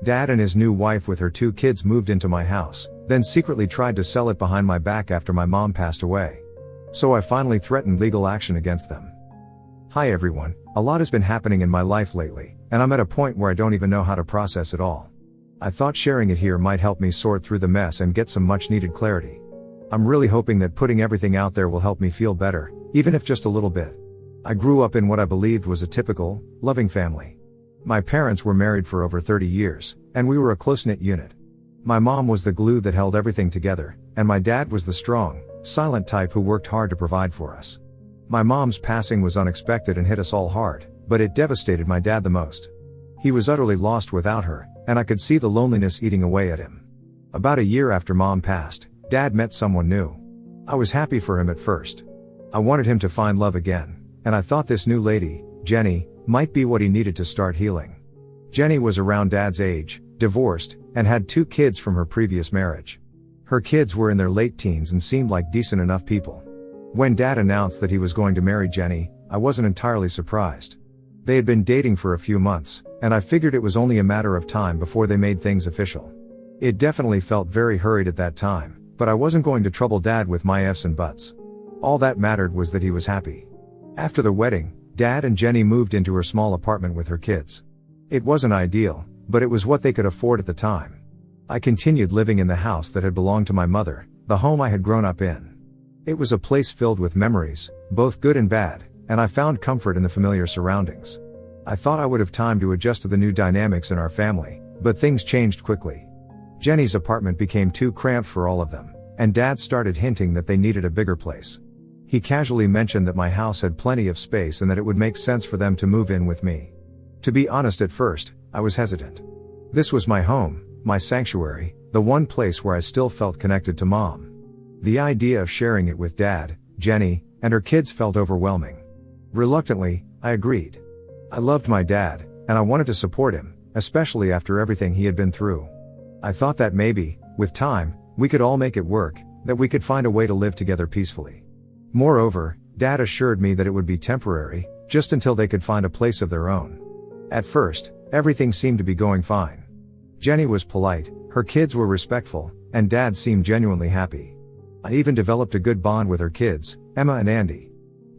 Dad and his new wife with her 2 kids moved into my house, then secretly tried to sell it behind my back after my mom passed away. So I finally threatened legal action against them. Hi everyone, a lot has been happening in my life lately, and I'm at a point where I don't even know how to process it all. I thought sharing it here might help me sort through the mess and get some much needed clarity. I'm really hoping that putting everything out there will help me feel better, even if just a little bit. I grew up in what I believed was a typical, loving family. My parents were married for over 30 years, and we were a close-knit unit. My mom was the glue that held everything together, and my dad was the strong, silent type who worked hard to provide for us. My mom's passing was unexpected and hit us all hard, but it devastated my dad the most. He was utterly lost without her, and I could see the loneliness eating away at him. About a year after mom passed, Dad met someone new. I was happy for him at first. I wanted him to find love again, and I thought this new lady, Jenny, might be what he needed to start healing. Jenny was around Dad's age, divorced, and had 2 kids from her previous marriage. Her kids were in their late teens and seemed like decent enough people. When Dad announced that he was going to marry Jenny, I wasn't entirely surprised. They had been dating for a few months, and I figured it was only a matter of time before they made things official. It definitely felt very hurried at that time, but I wasn't going to trouble Dad with my ifs and buts. All that mattered was that he was happy. After the wedding, Dad and Jenny moved into her small apartment with her kids. It wasn't ideal, but it was what they could afford at the time. I continued living in the house that had belonged to my mother, the home I had grown up in. It was a place filled with memories, both good and bad, and I found comfort in the familiar surroundings. I thought I would have time to adjust to the new dynamics in our family, but things changed quickly. Jenny's apartment became too cramped for all of them, and Dad started hinting that they needed a bigger place. He casually mentioned that my house had plenty of space and that it would make sense for them to move in with me. To be honest, at first, I was hesitant. This was my home, my sanctuary, the one place where I still felt connected to Mom. The idea of sharing it with Dad, Jenny, and her kids felt overwhelming. Reluctantly, I agreed. I loved my dad, and I wanted to support him, especially after everything he had been through. I thought that maybe, with time, we could all make it work, that we could find a way to live together peacefully. Moreover, Dad assured me that it would be temporary, just until they could find a place of their own. At first, everything seemed to be going fine. Jenny was polite, her kids were respectful, and Dad seemed genuinely happy. I even developed a good bond with her kids, Emma and Andy.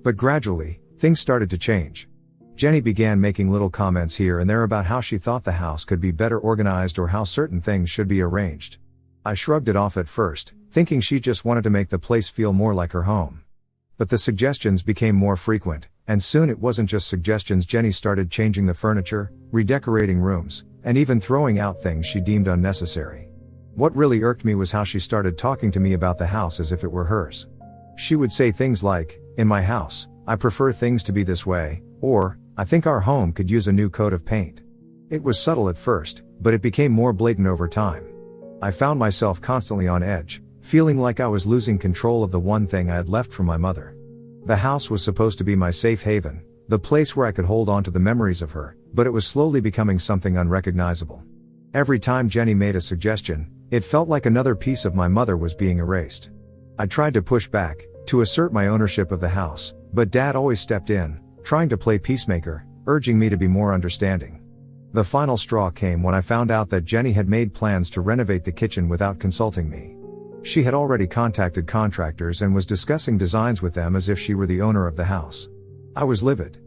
But gradually, things started to change. Jenny began making little comments here and there about how she thought the house could be better organized or how certain things should be arranged. I shrugged it off at first, thinking she just wanted to make the place feel more like her home. But the suggestions became more frequent, and soon it wasn't just suggestions. Jenny started changing the furniture, redecorating rooms, and even throwing out things she deemed unnecessary. What really irked me was how she started talking to me about the house as if it were hers. She would say things like, "In my house, I prefer things to be this way," or, "I think our home could use a new coat of paint." It was subtle at first, but it became more blatant over time. I found myself constantly on edge, feeling like I was losing control of the one thing I had left from my mother. The house was supposed to be my safe haven, the place where I could hold on to the memories of her, but it was slowly becoming something unrecognizable. Every time Jenny made a suggestion, it felt like another piece of my mother was being erased. I tried to push back, to assert my ownership of the house, but Dad always stepped in, trying to play peacemaker, urging me to be more understanding. The final straw came when I found out that Jenny had made plans to renovate the kitchen without consulting me. She had already contacted contractors and was discussing designs with them as if she were the owner of the house. I was livid.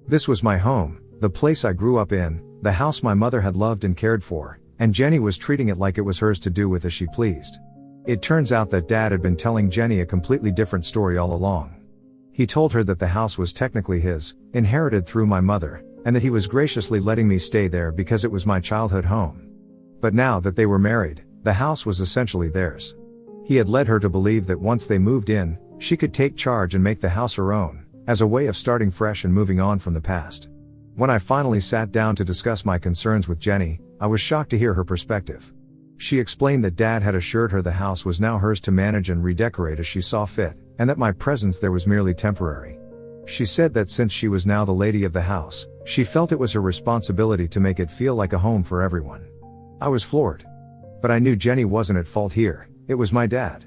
This was my home, the place I grew up in, the house my mother had loved and cared for, and Jenny was treating it like it was hers to do with as she pleased. It turns out that Dad had been telling Jenny a completely different story all along. He told her that the house was technically his, inherited through my mother, and that he was graciously letting me stay there because it was my childhood home. But now that they were married, the house was essentially theirs. He had led her to believe that once they moved in, she could take charge and make the house her own, as a way of starting fresh and moving on from the past. When I finally sat down to discuss my concerns with Jenny, I was shocked to hear her perspective. She explained that Dad had assured her the house was now hers to manage and redecorate as she saw fit, and that my presence there was merely temporary. She said that since she was now the lady of the house, she felt it was her responsibility to make it feel like a home for everyone. I was floored. But I knew Jenny wasn't at fault here. It was my dad.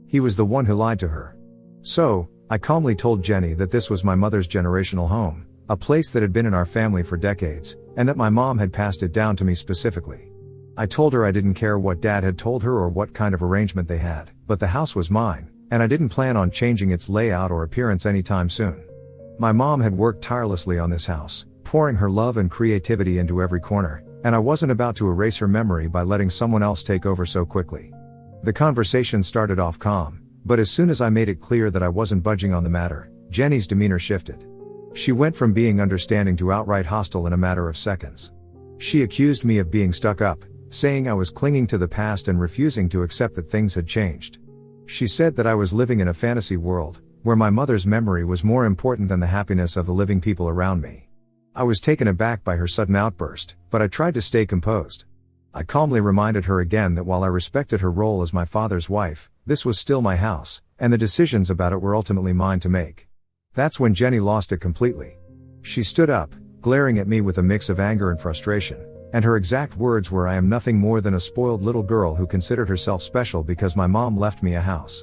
He was the one who lied to her. So, I calmly told Jenny that this was my mother's generational home, a place that had been in our family for decades, and that my mom had passed it down to me specifically. I told her I didn't care what Dad had told her or what kind of arrangement they had, but the house was mine, and I didn't plan on changing its layout or appearance anytime soon. My mom had worked tirelessly on this house, pouring her love and creativity into every corner, and I wasn't about to erase her memory by letting someone else take over so quickly. The conversation started off calm, but as soon as I made it clear that I wasn't budging on the matter, Jenny's demeanor shifted. She went from being understanding to outright hostile in a matter of seconds. She accused me of being stuck up, saying I was clinging to the past and refusing to accept that things had changed. She said that I was living in a fantasy world, where my mother's memory was more important than the happiness of the living people around me. I was taken aback by her sudden outburst, but I tried to stay composed. I calmly reminded her again that while I respected her role as my father's wife, this was still my house, and the decisions about it were ultimately mine to make. That's when Jenny lost it completely. She stood up, glaring at me with a mix of anger and frustration, and her exact words were, "I am nothing more than a spoiled little girl who considered herself special because my mom left me a house."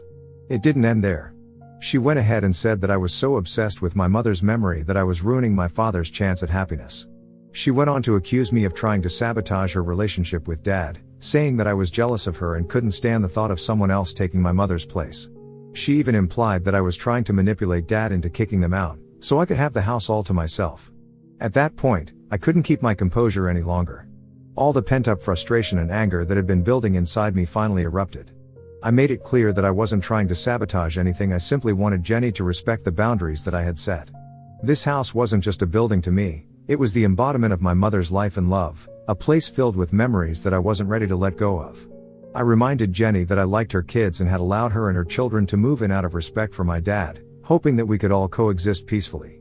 It didn't end there. She went ahead and said that I was so obsessed with my mother's memory that I was ruining my father's chance at happiness. She went on to accuse me of trying to sabotage her relationship with Dad, saying that I was jealous of her and couldn't stand the thought of someone else taking my mother's place. She even implied that I was trying to manipulate Dad into kicking them out, so I could have the house all to myself. At that point, I couldn't keep my composure any longer. All the pent-up frustration and anger that had been building inside me finally erupted. I made it clear that I wasn't trying to sabotage anything, I simply wanted Jenny to respect the boundaries that I had set. This house wasn't just a building to me, it was the embodiment of my mother's life and love, a place filled with memories that I wasn't ready to let go of. I reminded Jenny that I liked her kids and had allowed her and her children to move in out of respect for my dad, hoping that we could all coexist peacefully.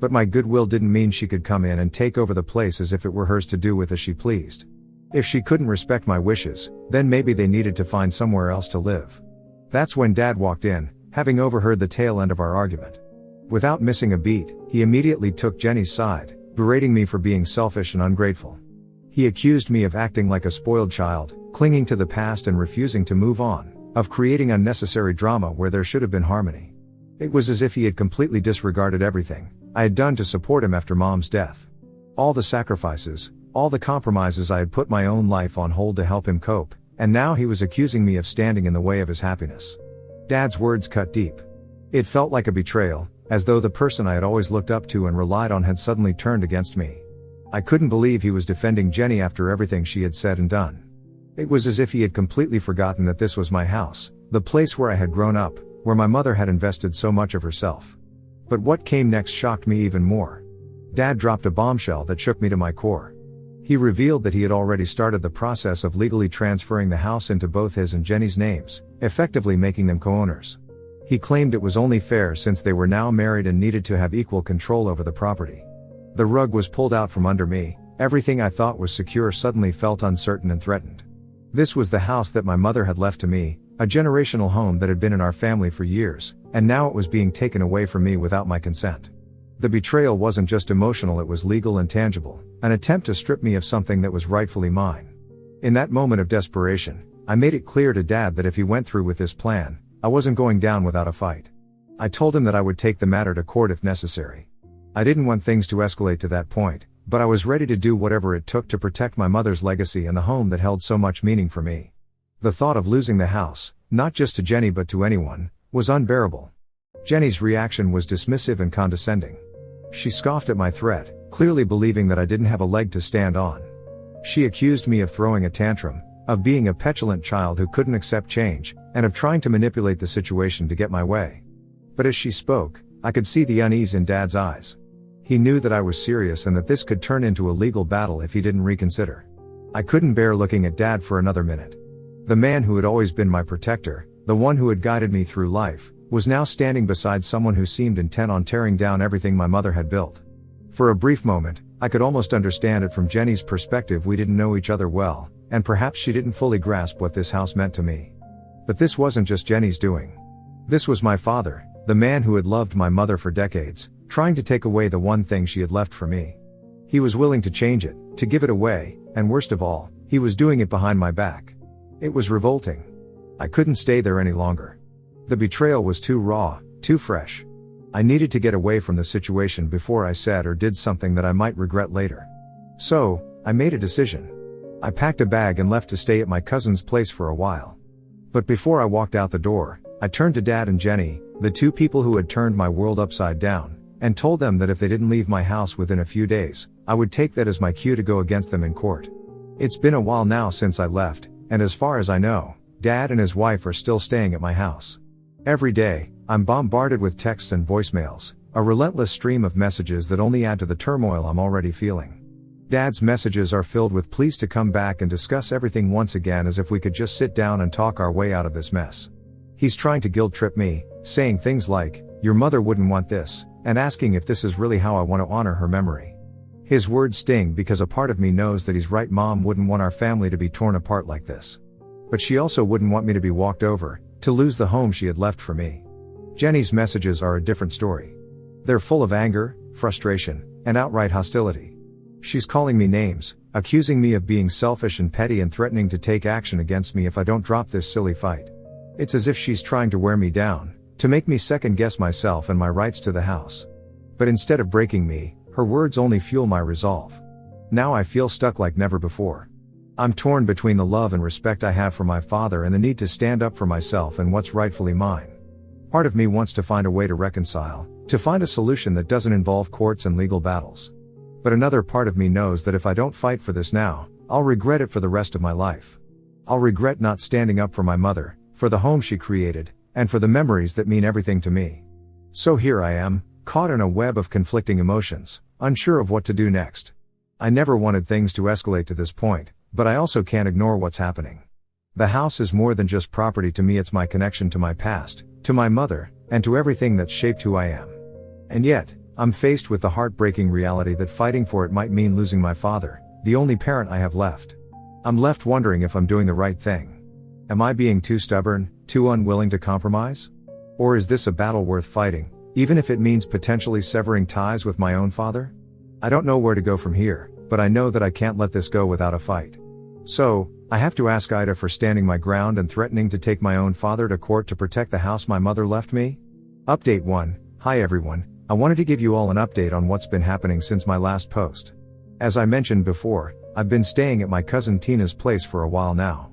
But my goodwill didn't mean she could come in and take over the place as if it were hers to do with as she pleased. If she couldn't respect my wishes, then maybe they needed to find somewhere else to live. That's when Dad walked in, having overheard the tail end of our argument. Without missing a beat, he immediately took Jenny's side, berating me for being selfish and ungrateful. He accused me of acting like a spoiled child, clinging to the past and refusing to move on, of creating unnecessary drama where there should have been harmony. It was as if he had completely disregarded everything I had done to support him after Mom's death. All the sacrifices, all the compromises I had put my own life on hold to help him cope, and now he was accusing me of standing in the way of his happiness. Dad's words cut deep. It felt like a betrayal, as though the person I had always looked up to and relied on had suddenly turned against me. I couldn't believe he was defending Jenny after everything she had said and done. It was as if he had completely forgotten that this was my house, the place where I had grown up, where my mother had invested so much of herself. But what came next shocked me even more. Dad dropped a bombshell that shook me to my core. He revealed that he had already started the process of legally transferring the house into both his and Jenny's names, effectively making them co-owners. He claimed it was only fair since they were now married and needed to have equal control over the property. The rug was pulled out from under me, everything I thought was secure suddenly felt uncertain and threatened. This was the house that my mother had left to me, a generational home that had been in our family for years, and now it was being taken away from me without my consent. The betrayal wasn't just emotional, it was legal and tangible, an attempt to strip me of something that was rightfully mine. In that moment of desperation, I made it clear to Dad that if he went through with this plan, I wasn't going down without a fight. I told him that I would take the matter to court if necessary. I didn't want things to escalate to that point, but I was ready to do whatever it took to protect my mother's legacy and the home that held so much meaning for me. The thought of losing the house, not just to Jenny but to anyone, was unbearable. Jenny's reaction was dismissive and condescending. She scoffed at my threat, clearly believing that I didn't have a leg to stand on. She accused me of throwing a tantrum, of being a petulant child who couldn't accept change, and of trying to manipulate the situation to get my way. But as she spoke, I could see the unease in Dad's eyes. He knew that I was serious and that this could turn into a legal battle if he didn't reconsider. I couldn't bear looking at Dad for another minute. The man who had always been my protector, the one who had guided me through life, was now standing beside someone who seemed intent on tearing down everything my mother had built. For a brief moment, I could almost understand it from Jenny's perspective. We didn't know each other well, and perhaps she didn't fully grasp what this house meant to me. But this wasn't just Jenny's doing. This was my father, the man who had loved my mother for decades, trying to take away the one thing she had left for me. He was willing to change it, to give it away, and worst of all, he was doing it behind my back. It was revolting. I couldn't stay there any longer. The betrayal was too raw, too fresh. I needed to get away from the situation before I said or did something that I might regret later. So, I made a decision. I packed a bag and left to stay at my cousin's place for a while. But before I walked out the door, I turned to Dad and Jenny, the two people who had turned my world upside down, and told them that if they didn't leave my house within a few days, I would take that as my cue to go against them in court. It's been a while now since I left, and as far as I know, Dad and his wife are still staying at my house. Every day, I'm bombarded with texts and voicemails, a relentless stream of messages that only add to the turmoil I'm already feeling. Dad's messages are filled with pleas to come back and discuss everything once again, as if we could just sit down and talk our way out of this mess. He's trying to guilt trip me, saying things like, "Your mother wouldn't want this," and asking if this is really how I want to honor her memory. His words sting because a part of me knows that he's right. Mom wouldn't want our family to be torn apart like this. But she also wouldn't want me to be walked over, to lose the home she had left for me. Jenny's messages are a different story. They're full of anger, frustration, and outright hostility. She's calling me names, accusing me of being selfish and petty, and threatening to take action against me if I don't drop this silly fight. It's as if she's trying to wear me down, to make me second guess myself and my rights to the house. But instead of breaking me, her words only fuel my resolve. Now I feel stuck like never before. I'm torn between the love and respect I have for my father and the need to stand up for myself and what's rightfully mine. Part of me wants to find a way to reconcile, to find a solution that doesn't involve courts and legal battles. But another part of me knows that if I don't fight for this now, I'll regret it for the rest of my life. I'll regret not standing up for my mother, for the home she created, and for the memories that mean everything to me. So here I am, caught in a web of conflicting emotions, unsure of what to do next. I never wanted things to escalate to this point, but I also can't ignore what's happening. The house is more than just property to me. It's my connection to my past, to my mother, and to everything that's shaped who I am. And yet, I'm faced with the heartbreaking reality that fighting for it might mean losing my father, the only parent I have left. I'm left wondering if I'm doing the right thing. Am I being too stubborn, too unwilling to compromise? Or is this a battle worth fighting, even if it means potentially severing ties with my own father? I don't know where to go from here, but I know that I can't let this go without a fight. So, I have to ask Ida for standing my ground and threatening to take my own father to court to protect the house my mother left me. Update 1. Hi everyone. I wanted to give you all an update on what's been happening since my last post. As I mentioned before, I've been staying at my cousin Tina's place for a while now.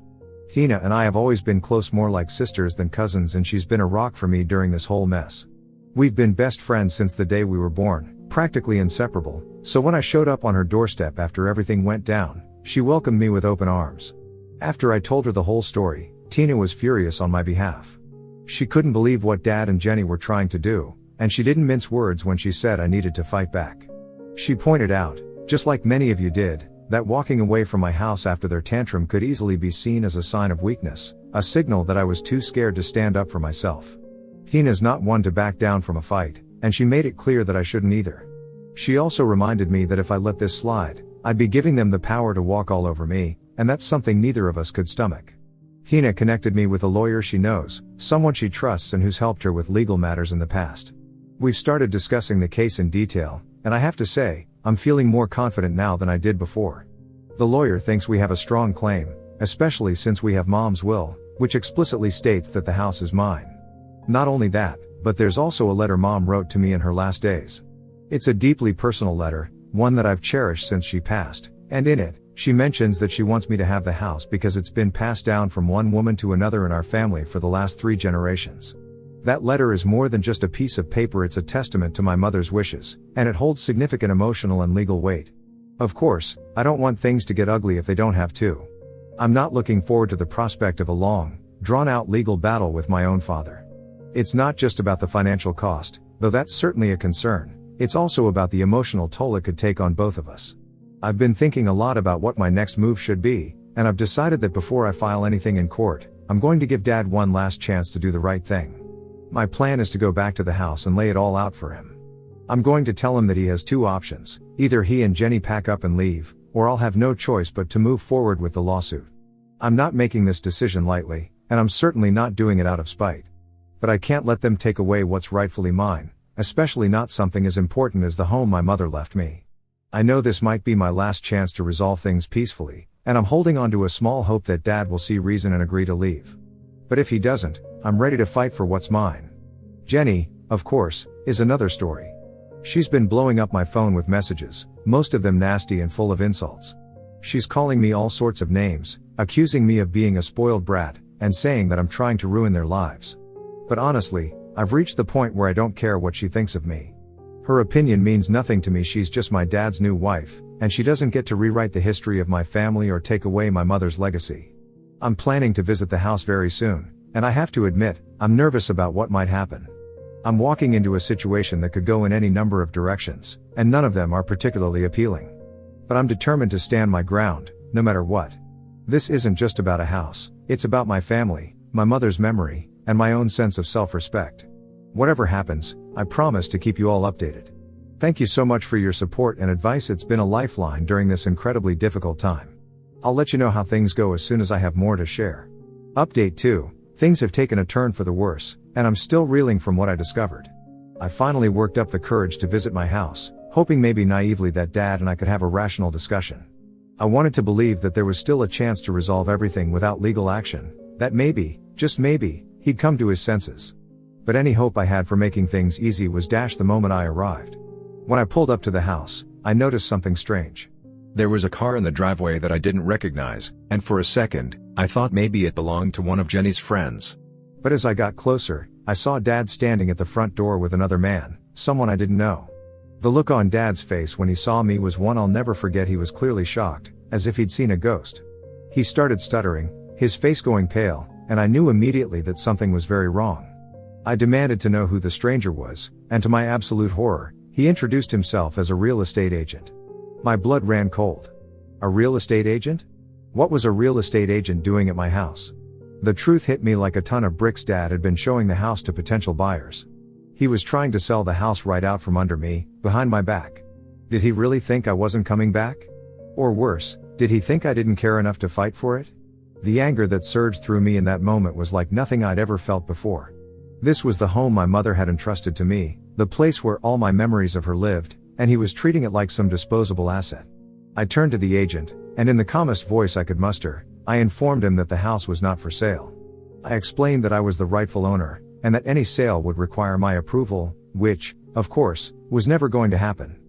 Tina and I have always been close, more like sisters than cousins, and she's been a rock for me during this whole mess. We've been best friends since the day we were born, practically inseparable, so when I showed up on her doorstep after everything went down, she welcomed me with open arms. After I told her the whole story, Tina was furious on my behalf. She couldn't believe what Dad and Jenny were trying to do, and she didn't mince words when she said I needed to fight back. She pointed out, just like many of you did, that walking away from my house after their tantrum could easily be seen as a sign of weakness, a signal that I was too scared to stand up for myself. Tina's not one to back down from a fight, and she made it clear that I shouldn't either. She also reminded me that if I let this slide, I'd be giving them the power to walk all over me, and that's something neither of us could stomach. Tina connected me with a lawyer she knows, someone she trusts and who's helped her with legal matters in the past. We've started discussing the case in detail, and I have to say, I'm feeling more confident now than I did before. The lawyer thinks we have a strong claim, especially since we have Mom's will, which explicitly states that the house is mine. Not only that, but there's also a letter Mom wrote to me in her last days. It's a deeply personal letter, one that I've cherished since she passed, and in it, she mentions that she wants me to have the house because it's been passed down from one woman to another in our family for the last 3 generations. That letter is more than just a piece of paper. It's a testament to my mother's wishes, and it holds significant emotional and legal weight. Of course, I don't want things to get ugly if they don't have to. I'm not looking forward to the prospect of a long, drawn-out legal battle with my own father. It's not just about the financial cost, though that's certainly a concern. It's also about the emotional toll it could take on both of us. I've been thinking a lot about what my next move should be, and I've decided that before I file anything in court, I'm going to give Dad one last chance to do the right thing. My plan is to go back to the house and lay it all out for him. I'm going to tell him that he has 2 options, either he and Jenny pack up and leave, or I'll have no choice but to move forward with the lawsuit. I'm not making this decision lightly, and I'm certainly not doing it out of spite. But I can't let them take away what's rightfully mine, especially not something as important as the home my mother left me. I know this might be my last chance to resolve things peacefully, and I'm holding on to a small hope that Dad will see reason and agree to leave. But if he doesn't, I'm ready to fight for what's mine. Jenny, of course, is another story. She's been blowing up my phone with messages, most of them nasty and full of insults. She's calling me all sorts of names, accusing me of being a spoiled brat, and saying that I'm trying to ruin their lives. But honestly, I've reached the point where I don't care what she thinks of me. Her opinion means nothing to me. She's just my dad's new wife, and she doesn't get to rewrite the history of my family or take away my mother's legacy. I'm planning to visit the house very soon, and I have to admit, I'm nervous about what might happen. I'm walking into a situation that could go in any number of directions, and none of them are particularly appealing. But I'm determined to stand my ground, no matter what. This isn't just about a house, it's about my family, my mother's memory, and my own sense of self-respect. Whatever happens, I promise to keep you all updated. Thank you so much for your support and advice. It's been a lifeline during this incredibly difficult time. I'll let you know how things go as soon as I have more to share. Update 2. Things have taken a turn for the worse, and I'm still reeling from what I discovered. I finally worked up the courage to visit my house, hoping maybe naively that Dad and I could have a rational discussion. I wanted to believe that there was still a chance to resolve everything without legal action, that maybe, just maybe, he'd come to his senses. But any hope I had for making things easy was dashed the moment I arrived. When I pulled up to the house, I noticed something strange. There was a car in the driveway that I didn't recognize, and for a second, I thought maybe it belonged to one of Jenny's friends. But as I got closer, I saw Dad standing at the front door with another man, someone I didn't know. The look on Dad's face when he saw me was one I'll never forget. He was clearly shocked, as if he'd seen a ghost. He started stuttering, his face going pale, and I knew immediately that something was very wrong. I demanded to know who the stranger was, and to my absolute horror, he introduced himself as a real estate agent. My blood ran cold. A real estate agent? What was a real estate agent doing at my house? The truth hit me like a ton of bricks. Dad had been showing the house to potential buyers. He was trying to sell the house right out from under me, behind my back. Did he really think I wasn't coming back? Or worse, did he think I didn't care enough to fight for it? The anger that surged through me in that moment was like nothing I'd ever felt before. This was the home my mother had entrusted to me, the place where all my memories of her lived, and he was treating it like some disposable asset. I turned to the agent, and in the calmest voice I could muster, I informed him that the house was not for sale. I explained that I was the rightful owner, and that any sale would require my approval, which, of course, was never going to happen.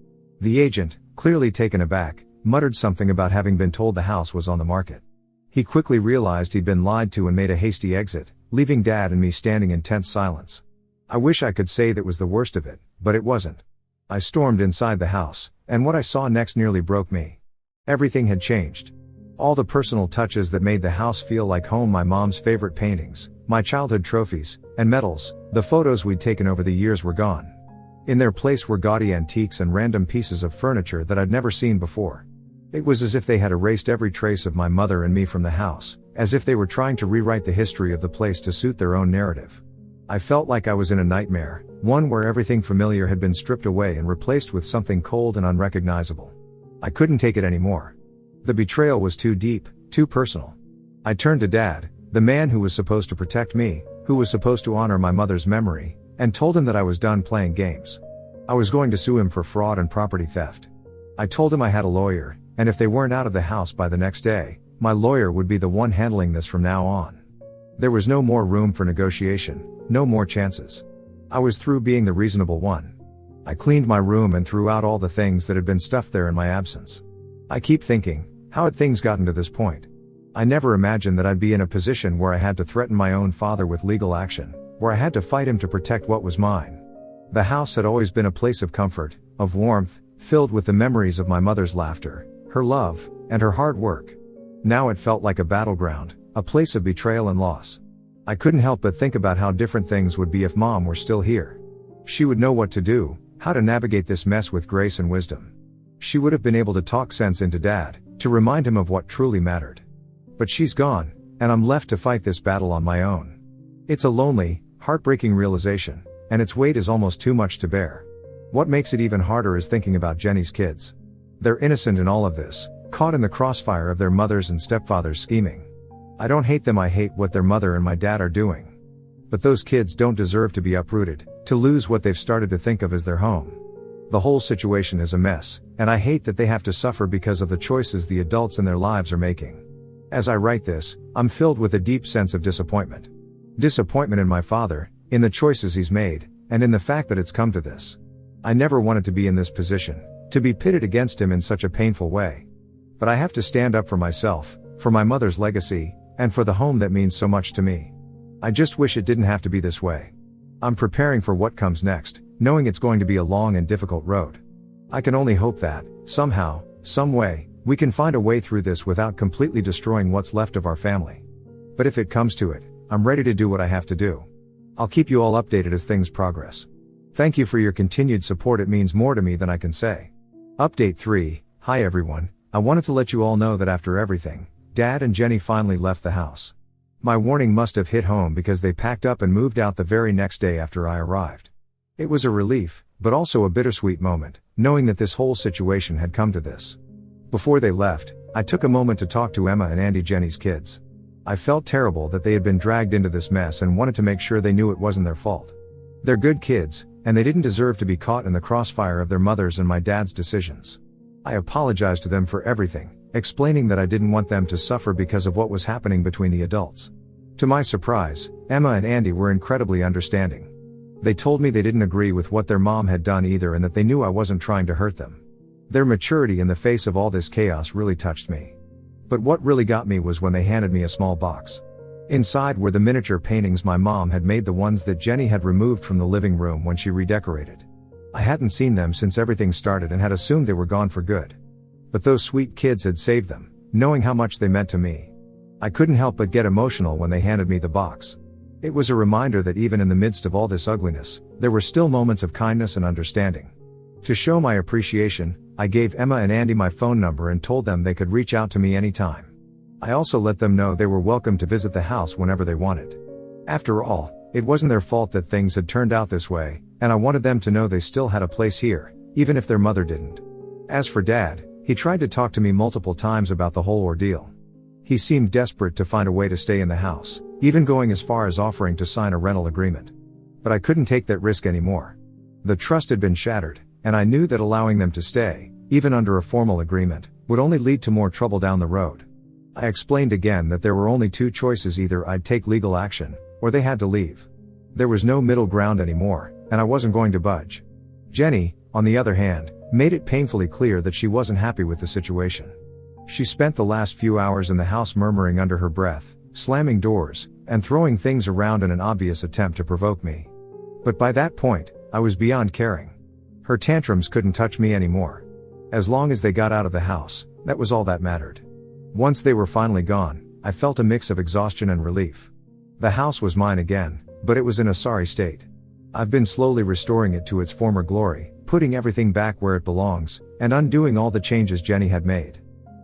The agent, clearly taken aback, muttered something about having been told the house was on the market. He quickly realized he'd been lied to and made a hasty exit, leaving Dad and me standing in tense silence. I wish I could say that was the worst of it, but it wasn't. I stormed inside the house, and what I saw next nearly broke me. Everything had changed. All the personal touches that made the house feel like home, my mom's favorite paintings, my childhood trophies, and medals, the photos we'd taken over the years were gone. In their place were gaudy antiques and random pieces of furniture that I'd never seen before. It was as if they had erased every trace of my mother and me from the house, as if they were trying to rewrite the history of the place to suit their own narrative. I felt like I was in a nightmare, one where everything familiar had been stripped away and replaced with something cold and unrecognizable. I couldn't take it anymore. The betrayal was too deep, too personal. I turned to Dad, the man who was supposed to protect me, who was supposed to honor my mother's memory, and told him that I was done playing games. I was going to sue him for fraud and property theft. I told him I had a lawyer, and if they weren't out of the house by the next day, my lawyer would be the one handling this from now on. There was no more room for negotiation, no more chances. I was through being the reasonable one. I cleaned my room and threw out all the things that had been stuffed there in my absence. I keep thinking, how had things gotten to this point? I never imagined that I'd be in a position where I had to threaten my own father with legal action, where I had to fight him to protect what was mine. The house had always been a place of comfort, of warmth, filled with the memories of my mother's laughter, her love, and her hard work. Now it felt like a battleground, a place of betrayal and loss. I couldn't help but think about how different things would be if Mom were still here. She would know what to do, how to navigate this mess with grace and wisdom. She would have been able to talk sense into Dad, to remind him of what truly mattered. But she's gone, and I'm left to fight this battle on my own. It's a lonely, heartbreaking realization, and its weight is almost too much to bear. What makes it even harder is thinking about Jenny's kids. They're innocent in all of this, caught in the crossfire of their mother's and stepfather's scheming. I don't hate them, I hate what their mother and my dad are doing. But those kids don't deserve to be uprooted, to lose what they've started to think of as their home. The whole situation is a mess, and I hate that they have to suffer because of the choices the adults in their lives are making. As I write this, I'm filled with a deep sense of disappointment. Disappointment in my father, in the choices he's made, and in the fact that it's come to this. I never wanted to be in this position, to be pitted against him in such a painful way. But I have to stand up for myself, for my mother's legacy, and for the home that means so much to me. I just wish it didn't have to be this way. I'm preparing for what comes next, knowing it's going to be a long and difficult road. I can only hope that, somehow, some way, we can find a way through this without completely destroying what's left of our family. But if it comes to it, I'm ready to do what I have to do. I'll keep you all updated as things progress. Thank you for your continued support, it means more to me than I can say. Update 3, Hi everyone, I wanted to let you all know that after everything, Dad and Jenny finally left the house. My warning must have hit home because they packed up and moved out the very next day after I arrived. It was a relief, but also a bittersweet moment, knowing that this whole situation had come to this. Before they left, I took a moment to talk to Emma and Andy, Jenny's kids. I felt terrible that they had been dragged into this mess and wanted to make sure they knew it wasn't their fault. They're good kids, and they didn't deserve to be caught in the crossfire of their mother's and my dad's decisions. I apologized to them for everything, explaining that I didn't want them to suffer because of what was happening between the adults. To my surprise, Emma and Andy were incredibly understanding. They told me they didn't agree with what their mom had done either and that they knew I wasn't trying to hurt them. Their maturity in the face of all this chaos really touched me. But what really got me was when they handed me a small box. Inside were the miniature paintings my mom had made, the ones that Jenny had removed from the living room when she redecorated. I hadn't seen them since everything started and had assumed they were gone for good. But those sweet kids had saved them, knowing how much they meant to me. I couldn't help but get emotional when they handed me the box. It was a reminder that even in the midst of all this ugliness, there were still moments of kindness and understanding. To show my appreciation, I gave Emma and Andy my phone number and told them they could reach out to me anytime. I also let them know they were welcome to visit the house whenever they wanted. After all, it wasn't their fault that things had turned out this way, and I wanted them to know they still had a place here, even if their mother didn't. As for Dad, he tried to talk to me multiple times about the whole ordeal. He seemed desperate to find a way to stay in the house, even going as far as offering to sign a rental agreement. But I couldn't take that risk anymore. The trust had been shattered, and I knew that allowing them to stay, even under a formal agreement, would only lead to more trouble down the road. I explained again that there were only two choices: either I'd take legal action, or they had to leave. There was no middle ground anymore, and I wasn't going to budge. Jenny, on the other hand, made it painfully clear that she wasn't happy with the situation. She spent the last few hours in the house murmuring under her breath, slamming doors, and throwing things around in an obvious attempt to provoke me. But by that point, I was beyond caring. Her tantrums couldn't touch me anymore. As long as they got out of the house, that was all that mattered. Once they were finally gone, I felt a mix of exhaustion and relief. The house was mine again, but it was in a sorry state. I've been slowly restoring it to its former glory, putting everything back where it belongs, and undoing all the changes Jenny had made.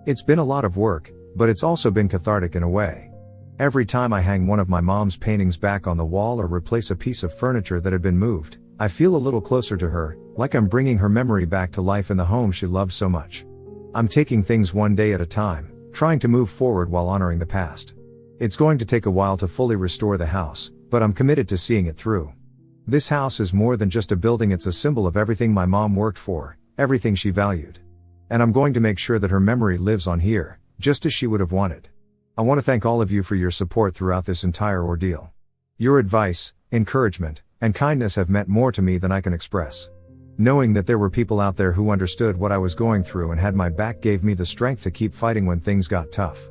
It's been a lot of work, but it's also been cathartic in a way. Every time I hang one of my mom's paintings back on the wall or replace a piece of furniture that had been moved, I feel a little closer to her, like I'm bringing her memory back to life in the home she loved so much. I'm taking things one day at a time, trying to move forward while honoring the past. It's going to take a while to fully restore the house, but I'm committed to seeing it through. This house is more than just a building, it's a symbol of everything my mom worked for, everything she valued. And I'm going to make sure that her memory lives on here, just as she would have wanted. I want to thank all of you for your support throughout this entire ordeal. Your advice, encouragement, and kindness have meant more to me than I can express. Knowing that there were people out there who understood what I was going through and had my back gave me the strength to keep fighting when things got tough.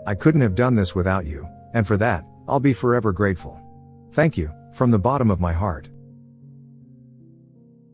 I couldn't have done this without you, and for that, I'll be forever grateful. Thank you, from the bottom of my heart.